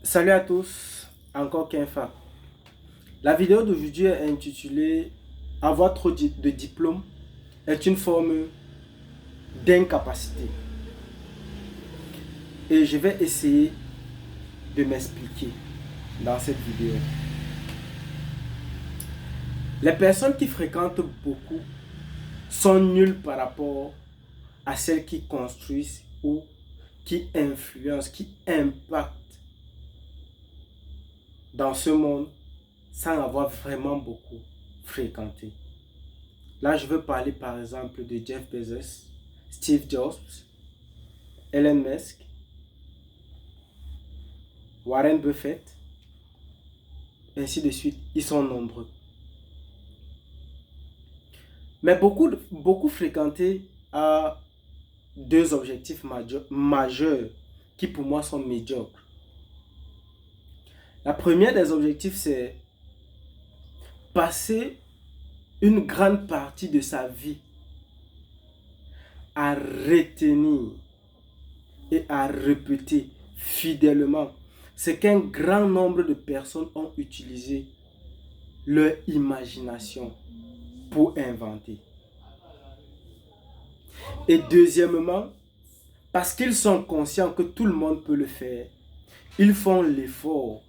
Salut à tous, encore Kenfa. La vidéo d'aujourd'hui est intitulée Avoir trop de diplômes est une forme d'incapacité. Et je vais essayer de m'expliquer dans cette vidéo. Les personnes qui fréquentent beaucoup sont nulles par rapport à celles qui construisent ou qui influencent, qui impactent dans ce monde sans avoir vraiment beaucoup fréquenté. Là, je veux parler par exemple de Jeff Bezos, Steve Jobs, Elon Musk, Warren Buffett, ainsi de suite. Ils sont nombreux. Mais beaucoup fréquentés à deux objectifs majeurs qui pour moi sont médiocres. La première des objectifs, c'est passer une grande partie de sa vie à retenir et à répéter fidèlement ce qu'un grand nombre de personnes ont utilisé leur imagination pour inventer. Et deuxièmement, parce qu'ils sont conscients que tout le monde peut le faire, ils font l'effort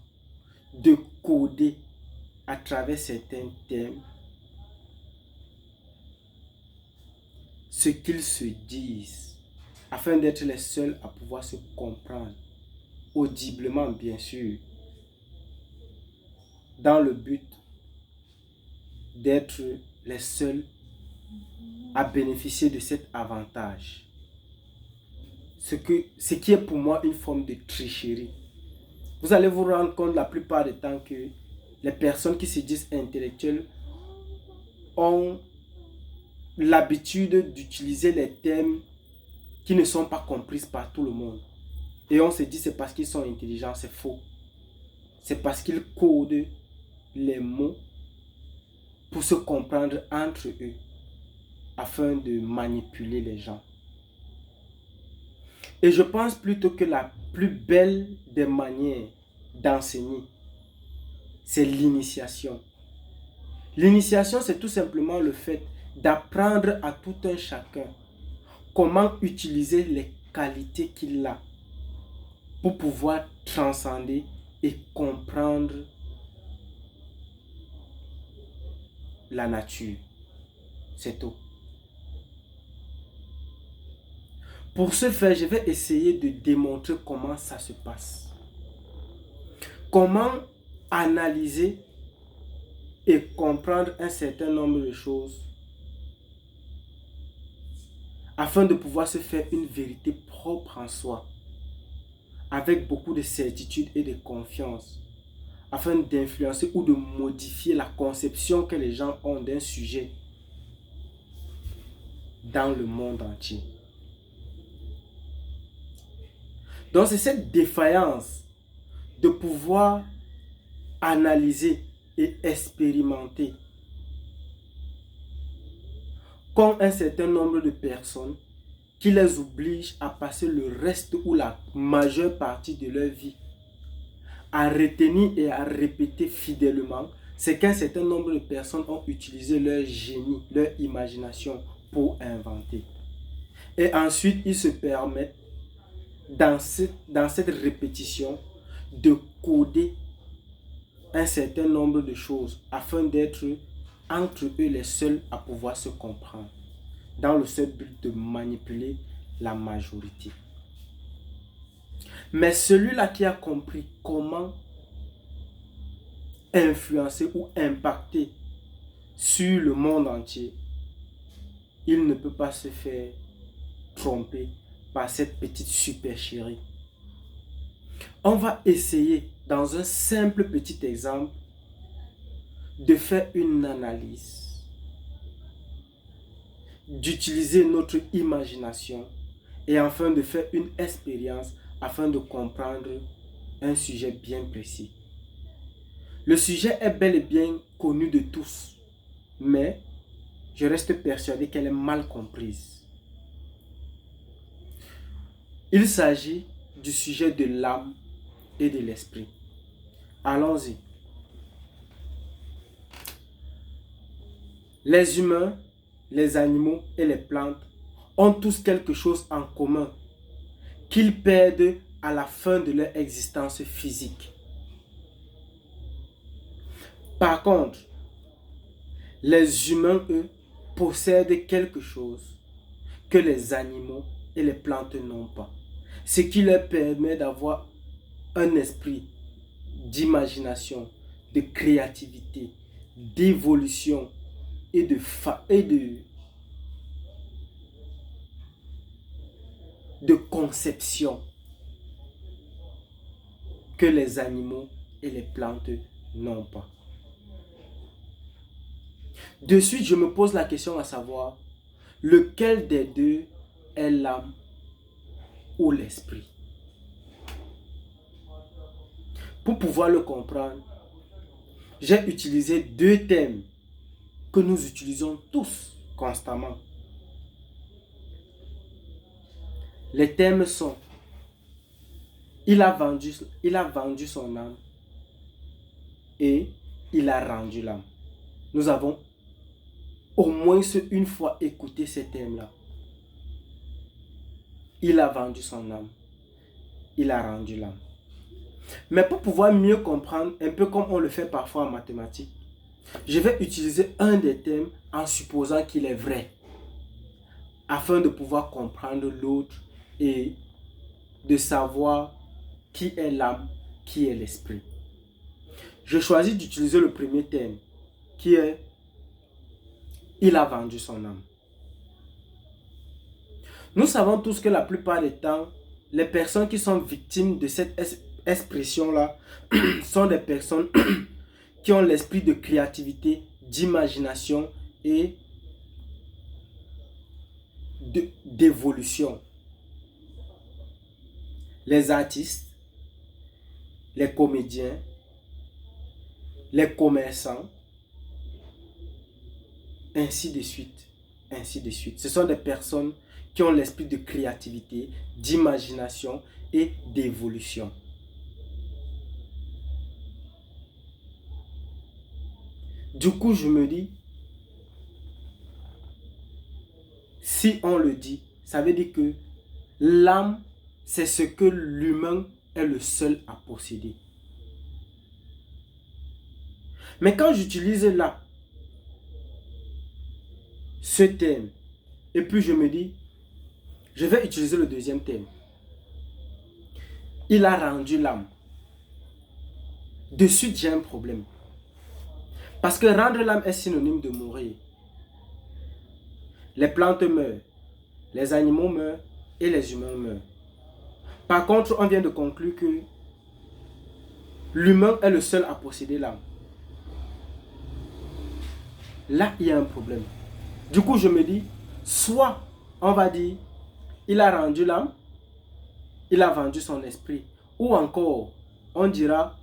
de coder à travers certains thèmes ce qu'ils se disent afin d'être les seuls à pouvoir se comprendre audiblement, bien sûr, dans le but d'être les seuls à bénéficier de cet avantage. Ce qui est pour moi une forme de tricherie. Vous allez vous rendre compte la plupart du temps que les personnes qui se disent intellectuelles ont l'habitude d'utiliser les thèmes qui ne sont pas compris par tout le monde. Et on se dit c'est parce qu'ils sont intelligents, c'est faux. C'est parce qu'ils codent les mots pour se comprendre entre eux afin de manipuler les gens. Et je pense plutôt que la plus belle des manières d'enseigner, c'est l'initiation. L'initiation, c'est tout simplement le fait d'apprendre à tout un chacun comment utiliser les qualités qu'il a pour pouvoir transcender et comprendre la nature. C'est tout. Pour ce faire, je vais essayer de démontrer comment ça se passe. Comment analyser et comprendre un certain nombre de choses afin de pouvoir se faire une vérité propre en soi, avec beaucoup de certitude et de confiance, afin d'influencer ou de modifier la conception que les gens ont d'un sujet dans le monde entier. Donc c'est cette défaillance de pouvoir analyser et expérimenter qu'ont un certain nombre de personnes qui les oblige à passer le reste ou la majeure partie de leur vie à retenir et à répéter fidèlement, c'est qu'un certain nombre de personnes ont utilisé leur génie, leur imagination pour inventer. Et ensuite, ils se permettent, dans cette répétition, de coder un certain nombre de choses afin d'être entre eux les seuls à pouvoir se comprendre, dans le seul but de manipuler la majorité. Mais celui-là qui a compris comment influencer ou impacter sur le monde entier, il ne peut pas se faire tromper par cette petite supercherie. On va essayer, dans un simple petit exemple, de faire une analyse, d'utiliser notre imagination et enfin de faire une expérience afin de comprendre un sujet bien précis. Le sujet est bel et bien connu de tous, mais je reste persuadé qu'elle est mal comprise. Il s'agit du sujet de l'âme et de l'esprit. Allons-y. Les humains, les animaux et les plantes ont tous quelque chose en commun qu'ils perdent à la fin de leur existence physique. Par contre, les humains, eux, possèdent quelque chose que les animaux et les plantes n'ont pas. Ce qui leur permet d'avoir un esprit d'imagination, de créativité, d'évolution et de conception que les animaux et les plantes n'ont pas. De suite, je me pose la question à savoir, lequel des deux est l'âme ou l'esprit? Pour pouvoir le comprendre, j'ai utilisé deux thèmes que nous utilisons tous constamment. Les thèmes sont: il a vendu son âme et il a rendu l'âme. Nous avons au moins une fois écouté ces thèmes-là. Il a vendu son âme, il a rendu l'âme. Mais pour pouvoir mieux comprendre, un peu comme on le fait parfois en mathématiques, je vais utiliser un des thèmes en supposant qu'il est vrai, afin de pouvoir comprendre l'autre et de savoir qui est l'âme, qui est l'esprit. Je choisis d'utiliser le premier thème, qui est: il a vendu son âme. Nous savons tous que la plupart des temps, les personnes qui sont victimes de cette expression-là sont des personnes qui ont l'esprit de créativité, d'imagination et d'évolution. Les artistes, les comédiens, les commerçants, ainsi de suite, ainsi de suite. Ce sont des personnes qui ont l'esprit de créativité, d'imagination et d'évolution. Du coup, je me dis, si on le dit, ça veut dire que l'âme, c'est ce que l'humain est le seul à posséder. Mais quand j'utilise là ce thème, et puis je me dis, je vais utiliser le deuxième thème. Il a rendu l'âme. De suite, j'ai un problème. Parce que rendre l'âme est synonyme de mourir. Les plantes meurent, les animaux meurent et les humains meurent. Par contre, on vient de conclure que l'humain est le seul à posséder l'âme. Là, il y a un problème. Du coup, je me dis, soit on va dire, il a rendu l'âme, il a vendu son esprit. Ou encore, on dira,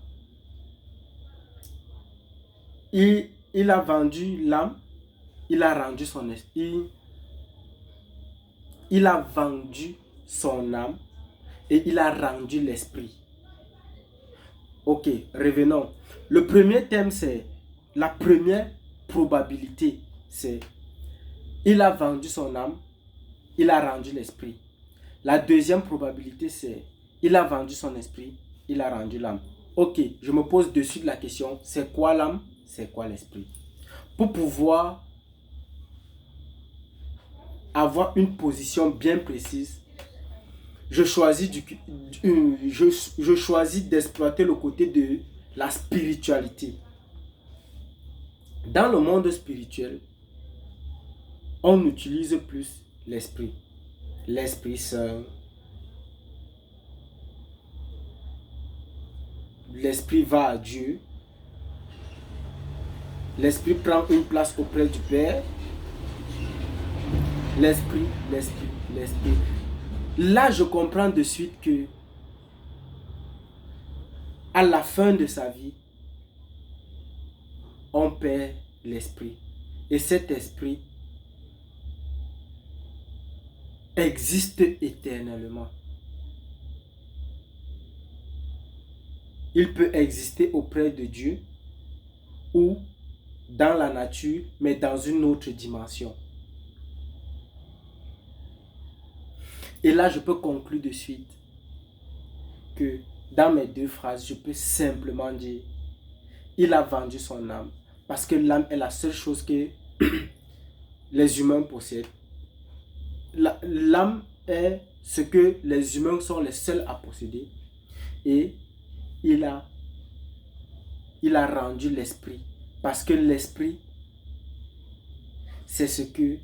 il a vendu l'âme, il a rendu son esprit. Il a vendu son âme et il a rendu l'esprit. Ok, revenons. Le premier thème, c'est la première probabilité, c'est il a vendu son âme, il a rendu l'esprit. La deuxième probabilité, c'est il a vendu son esprit, il a rendu l'âme. Ok, je me pose de suite la question, c'est quoi l'âme, c'est quoi l'esprit? Pour pouvoir avoir une position bien précise, je choisis d'exploiter le côté de la spiritualité. Dans le monde spirituel, on utilise plus l'esprit. L'Esprit Saint. L'esprit va à Dieu. L'esprit prend une place auprès du Père. L'esprit. Là, je comprends de suite que à la fin de sa vie, on perd l'esprit. Et cet esprit existe éternellement. il peut exister auprès de Dieu ou dans la nature, mais dans une autre dimension. Et là, je peux conclure de suite que dans mes deux phrases, je peux simplement dire, il a vendu son âme. Parce que l'âme est la seule chose que les humains possèdent. L'âme est ce que les humains sont les seuls à posséder. Et il a rendu l'esprit. Parce que l'esprit, c'est ce que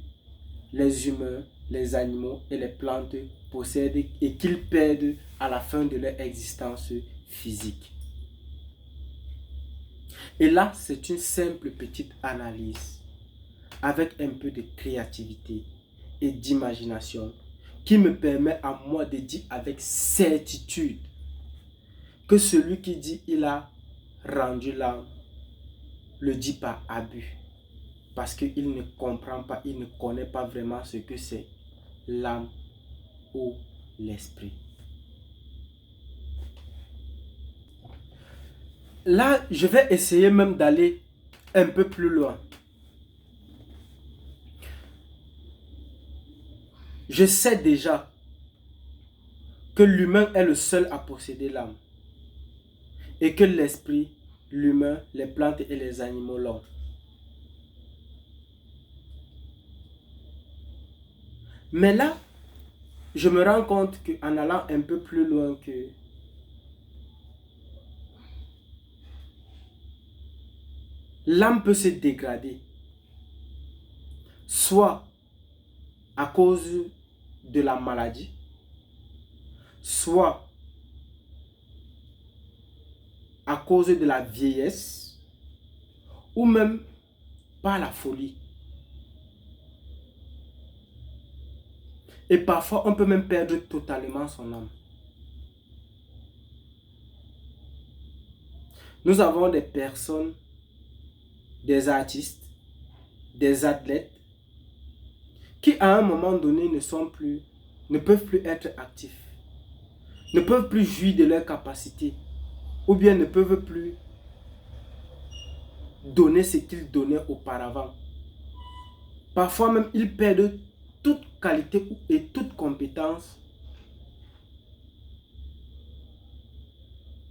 les humains, les animaux et les plantes possèdent et qu'ils perdent à la fin de leur existence physique. Et là, c'est une simple petite analyse avec un peu de créativité et d'imagination qui me permet à moi de dire avec certitude que celui qui dit il a rendu l'âme le dit par abus. Parce qu'il ne comprend pas, il ne connaît pas vraiment ce que c'est l'âme ou l'esprit. Là, je vais essayer même d'aller un peu plus loin. Je sais déjà que l'humain est le seul à posséder l'âme. Et que l'esprit, l'humain, les plantes et les animaux l'ont. Mais là, je me rends compte qu'en allant un peu plus loin que l'âme peut se dégrader, soit à cause de la maladie, soit à cause de la vieillesse, ou même par la folie. Et parfois, on peut même perdre totalement son âme. Nous avons des personnes, des artistes, des athlètes, qui à un moment donné ne peuvent plus être actifs, ne peuvent plus jouir de leurs capacités, ou bien ne peuvent plus donner ce qu'ils donnaient auparavant. Parfois même, ils perdent toute qualité et toute compétence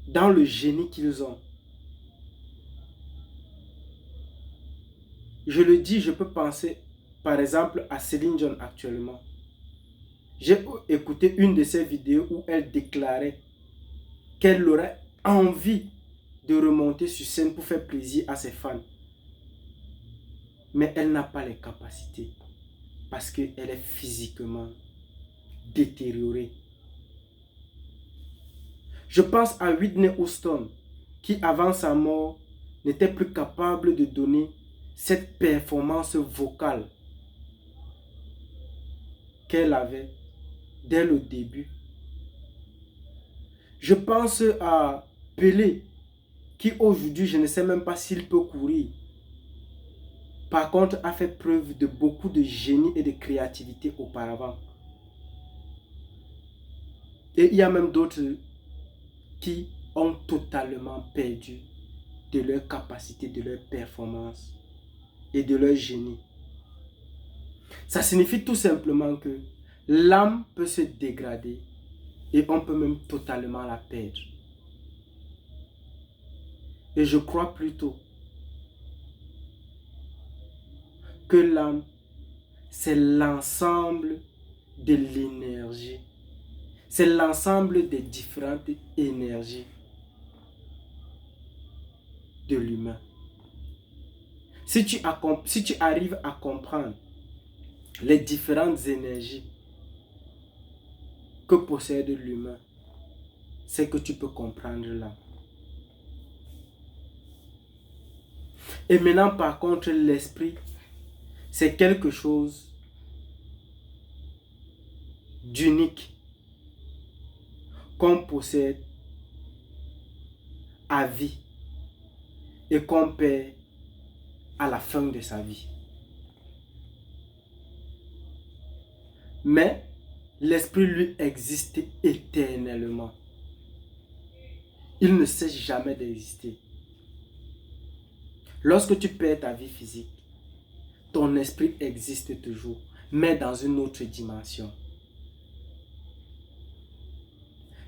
dans le génie qu'ils ont. Je le dis, je peux penser par exemple à Céline Dion actuellement. J'ai écouté une de ses vidéos où elle déclarait qu'elle aurait envie de remonter sur scène pour faire plaisir à ses fans. Mais elle n'a pas les capacités parce qu'elle est physiquement détériorée. Je pense à Whitney Houston qui avant sa mort n'était plus capable de donner cette performance vocale qu'elle avait dès le début. Je pense à Pelé qui aujourd'hui, je ne sais même pas s'il peut courir. Par contre, a fait preuve de beaucoup de génie et de créativité auparavant. Et il y a même d'autres qui ont totalement perdu de leur capacité, de leur performance et de leur génie. Ça signifie tout simplement que l'âme peut se dégrader et on peut même totalement la perdre. Et je crois plutôt que l'âme, c'est l'ensemble de l'énergie. C'est l'ensemble des différentes énergies de l'humain. Si tu arrives à comprendre les différentes énergies que possède l'humain, c'est que tu peux comprendre l'âme. Et maintenant, par contre, l'esprit, c'est quelque chose d'unique qu'on possède à vie et qu'on perd à la fin de sa vie. Mais l'esprit, lui, existe éternellement. il ne cesse jamais d'exister. Lorsque tu perds ta vie physique, ton esprit existe toujours, mais dans une autre dimension.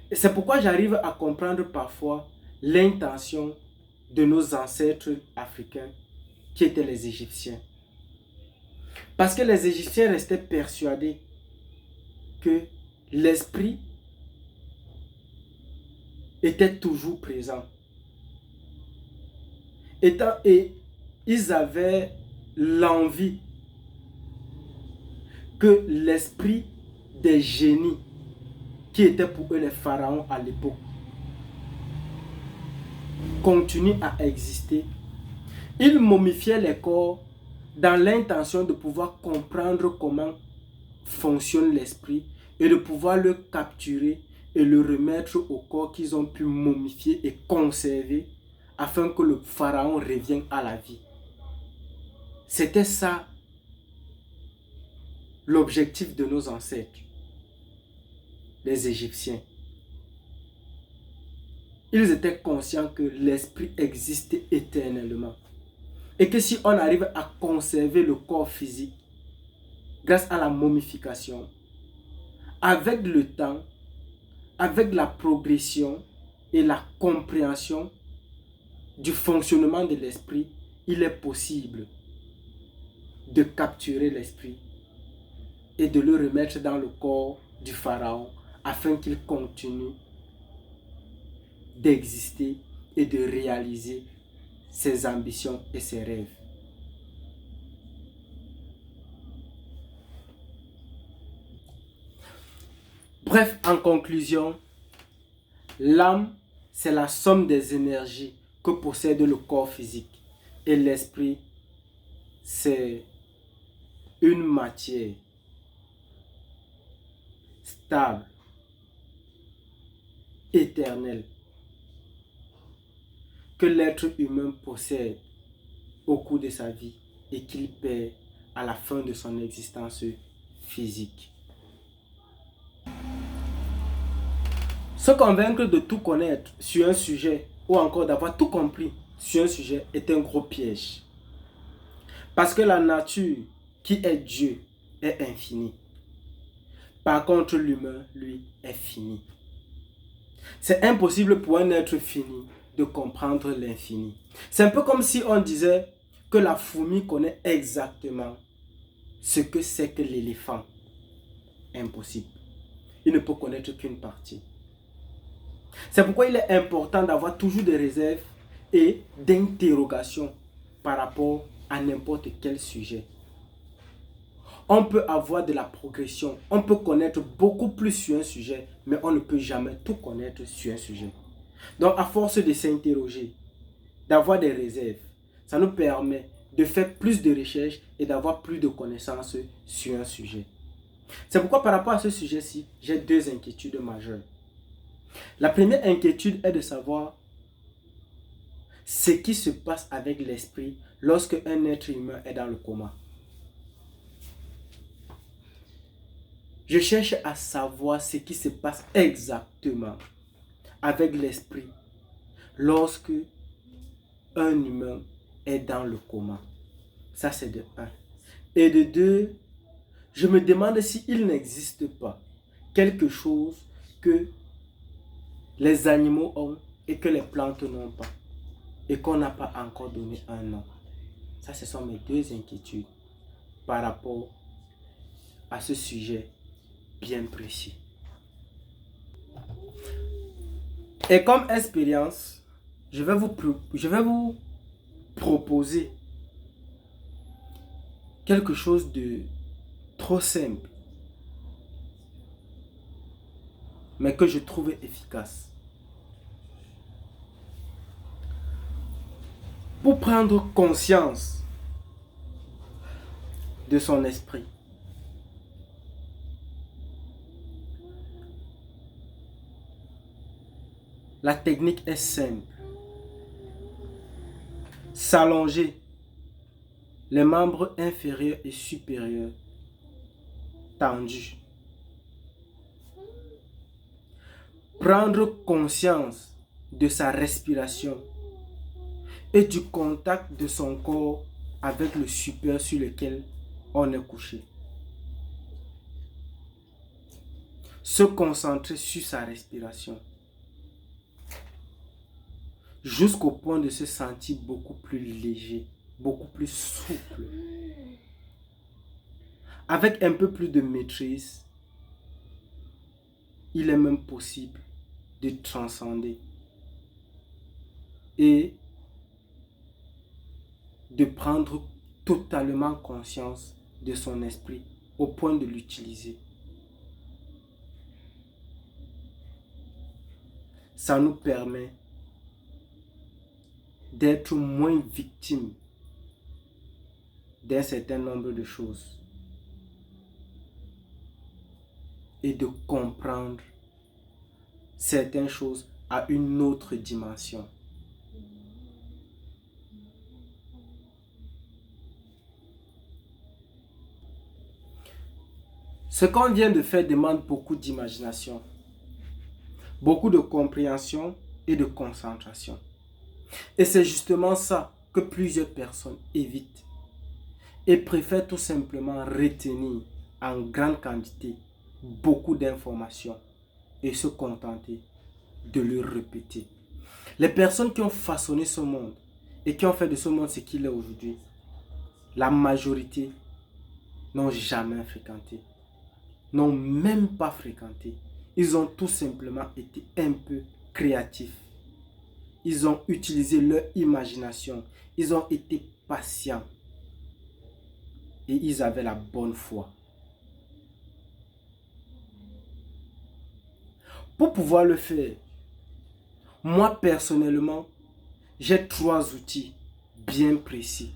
Et c'est pourquoi j'arrive à comprendre parfois l'intention de nos ancêtres africains qui étaient les Égyptiens. Parce que les Égyptiens restaient persuadés que l'esprit était toujours présent. Et ils avaient l'envie que l'esprit des génies qui étaient pour eux les pharaons à l'époque continue à exister. Ils momifiaient les corps dans l'intention de pouvoir comprendre comment fonctionne l'esprit et de pouvoir le capturer et le remettre au corps qu'ils ont pu momifier et conserver afin que le pharaon revienne à la vie. C'était ça l'objectif de nos ancêtres, les Égyptiens. Ils étaient conscients que l'esprit existait éternellement. Et que si on arrive à conserver le corps physique grâce à la momification, avec le temps, avec la progression et la compréhension du fonctionnement de l'esprit, il est possible de capturer l'esprit et de le remettre dans le corps du pharaon afin qu'il continue d'exister et de réaliser ses ambitions et ses rêves. Bref, en conclusion, l'âme, c'est la somme des énergies que possède le corps physique. Et l'esprit, c'est une matière stable, éternelle, que l'être humain possède au cours de sa vie et qu'il perd à la fin de son existence physique. Se convaincre de tout connaître sur un sujet ou encore d'avoir tout compris sur un sujet est un gros piège. Parce que la nature qui est Dieu est infinie. Par contre, l'humain, lui, est fini. C'est impossible pour un être fini de comprendre l'infini. C'est un peu comme si on disait que la fourmi connaît exactement ce que c'est que l'éléphant. Impossible. Il ne peut connaître qu'une partie. C'est pourquoi il est important d'avoir toujours des réserves et d'interrogations par rapport à n'importe quel sujet. On peut avoir de la progression, on peut connaître beaucoup plus sur un sujet, mais on ne peut jamais tout connaître sur un sujet. Donc, à force de s'interroger, d'avoir des réserves, ça nous permet de faire plus de recherches et d'avoir plus de connaissances sur un sujet. C'est pourquoi par rapport à ce sujet-ci, j'ai deux inquiétudes majeures. La première inquiétude est de savoir ce qui se passe avec l'esprit lorsque un être humain est dans le coma. Je cherche à savoir ce qui se passe exactement avec l'esprit lorsque un humain est dans le coma. Ça, c'est de 1. Et de 2, je me demande s'il n'existe pas quelque chose que les animaux ont et que les plantes n'ont pas et qu'on n'a pas encore donné un nom. Ça, ce sont mes deux inquiétudes par rapport à ce sujet bien précis. Et comme expérience, je vais vous proposer quelque chose de trop simple, mais que je trouve efficace. Pour prendre conscience de son esprit. La technique est simple. S'allonger, les membres inférieurs et supérieurs tendus. Prendre conscience de sa respiration et du contact de son corps avec le support sur lequel on est couché. Se concentrer sur sa respiration jusqu'au point de se sentir beaucoup plus léger, beaucoup plus souple. Avec un peu plus de maîtrise, il est même possible de transcender et de prendre totalement conscience de son esprit au point de l'utiliser. Ça nous permet d'être moins victimes d'un certain nombre de choses et de comprendre certaines choses à une autre dimension. Ce qu'on vient de faire demande beaucoup d'imagination, beaucoup de compréhension et de concentration. Et c'est justement ça que plusieurs personnes évitent et préfèrent tout simplement retenir en grande quantité beaucoup d'informations et se contenter de le répéter. Les personnes qui ont façonné ce monde et qui ont fait de ce monde ce qu'il est aujourd'hui, la majorité n'ont jamais fréquenté, n'ont même pas fréquenté. Ils ont tout simplement été un peu créatifs. Ils ont utilisé leur imagination. Ils ont été patients. Et ils avaient la bonne foi. Pour pouvoir le faire, moi personnellement, j'ai 3 outils bien précis,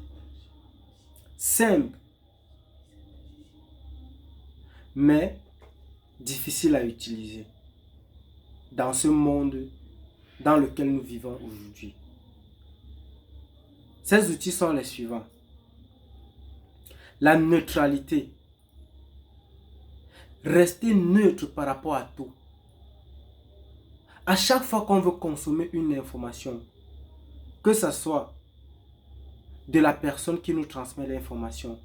simples, mais difficiles à utiliser dans ce monde dans lequel nous vivons aujourd'hui. Ces outils sont les suivants. La neutralité. Rester neutre par rapport à tout. À chaque fois qu'on veut consommer une information, que ce soit de la personne qui nous transmet l'information,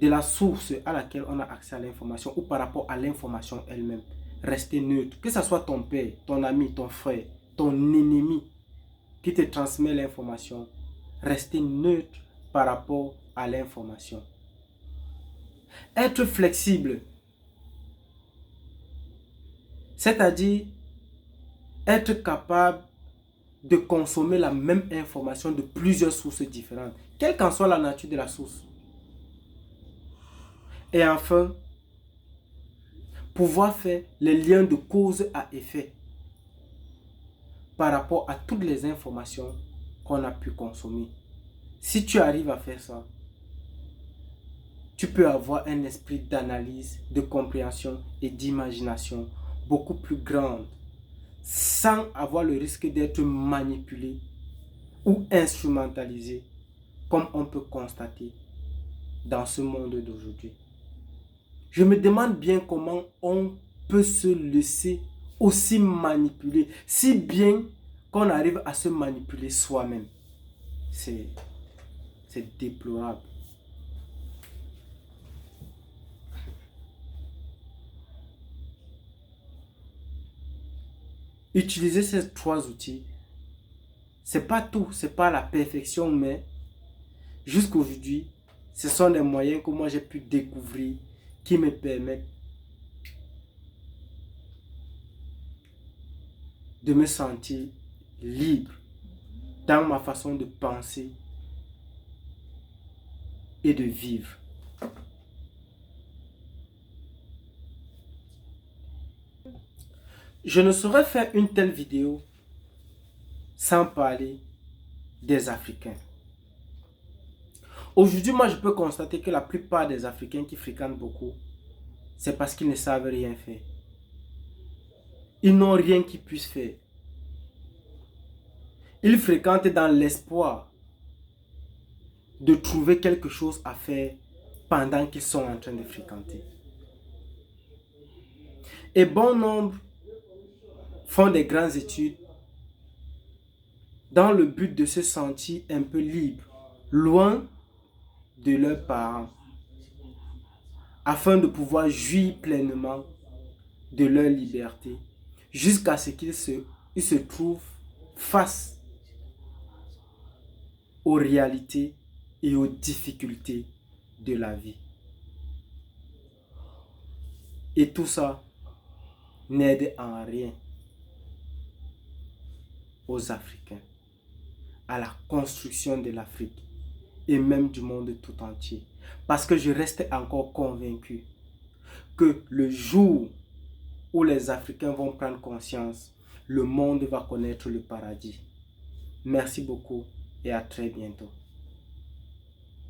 de la source à laquelle on a accès à l'information ou par rapport à l'information elle-même, rester neutre. Que ce soit ton père, ton ami, ton frère, ton ennemi qui te transmet l'information, rester neutre par rapport à l'information. Être flexible, c'est-à-dire être capable de consommer la même information de plusieurs sources différentes, quelle qu'en soit la nature de la source. Et enfin, pouvoir faire les liens de cause à effet par rapport à toutes les informations qu'on a pu consommer. Si tu arrives à faire ça, tu peux avoir un esprit d'analyse, de compréhension et d'imagination beaucoup plus grand, sans avoir le risque d'être manipulé ou instrumentalisé, comme on peut constater dans ce monde d'aujourd'hui. Je me demande bien comment on peut se laisser aussi manipuler, si bien qu'on arrive à se manipuler soi-même. C'est déplorable. Utiliser ces 3 outils, c'est pas tout, c'est pas la perfection, mais jusqu'aujourd'hui, ce sont des moyens que moi j'ai pu découvrir qui me permettent de me sentir libre dans ma façon de penser et de vivre. Je ne saurais faire une telle vidéo sans parler des Africains. Aujourd'hui, moi, je peux constater que la plupart des Africains qui fréquentent beaucoup, c'est parce qu'ils ne savent rien faire. Ils n'ont rien qu'ils puissent faire. Ils fréquentent dans l'espoir de trouver quelque chose à faire pendant qu'ils sont en train de fréquenter. Et bon nombre font des grandes études dans le but de se sentir un peu libre, loin de leurs parents, afin de pouvoir jouir pleinement de leur liberté, jusqu'à ce qu'ils se trouvent face aux réalités et aux difficultés de la vie. Et tout ça n'aide en rien aux Africains, à la construction de l'Afrique et même du monde tout entier. Parce que je reste encore convaincu que le jour où les Africains vont prendre conscience, le monde va connaître le paradis. Merci beaucoup et à très bientôt.